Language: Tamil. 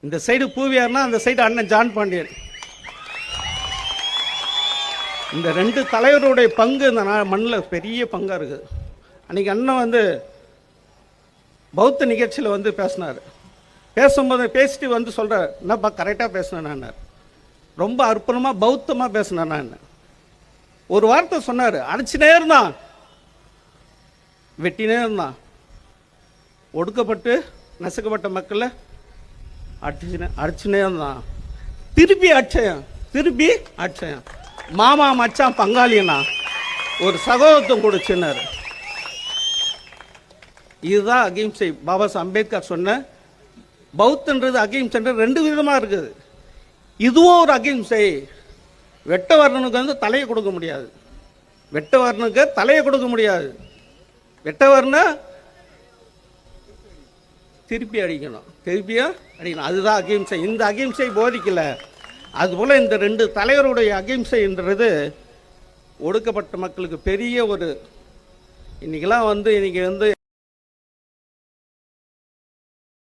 இந்த சைடு பூவியார்னா அந்த சைடு அண்ணன் ஜான் பாண்டியன். இந்த ரெண்டு தலைவருடைய பங்கு இந்த மண்ணில் பெரிய பங்காக இருக்குது. அன்றைக்கி அண்ணன் வந்து பௌத்த நிகழ்ச்சியில் வந்து பேசினார். பேசும்போது பேசிட்டு வந்து சொல்கிறார், என்னப்பா கரெக்டாக பேசினேன் நான், ரொம்ப அற்புதமாக பௌத்தமாக பேசினேன் நான். ஒரு வார்த்தை சொன்னார், அடிச்சுனே இருந்தான், வெட்டினே இருந்தான், ஒடுக்கப்பட்டு நசுக்கப்பட்ட மக்களை அடிச்சுனே இருந்தான், திருப்பி அடிச்சேன், மாமா மச்சான் பங்காளினா ஒரு சகோதரத்துவம் கொடுச்சுன்னாரு. இதுதான் அகிம்சை. பாபா சாஹேப் அம்பேத்கர் சொன்ன பௌத்தன்றது அகிம்சைன்றது ரெண்டு விதமாக இருக்குது. இதுவும் ஒரு அகிம்சை. வெட்டவர்ணனுக்கு வந்து தலையை கொடுக்க முடியாது, வெட்டவர்ணனுக்கு தலையை கொடுக்க முடியாது, வெட்டவர்ண திருப்பி அடிக்கணும், அதுதான் அகிம்சை. இந்த அகிம்சை போதிக்கல. அதுபோல் இந்த ரெண்டு தலைவருடைய அகிம்சைன்றது ஒடுக்கப்பட்ட மக்களுக்கு பெரிய ஒரு, இன்றைக்கெல்லாம் வந்து இன்றைக்கி வந்து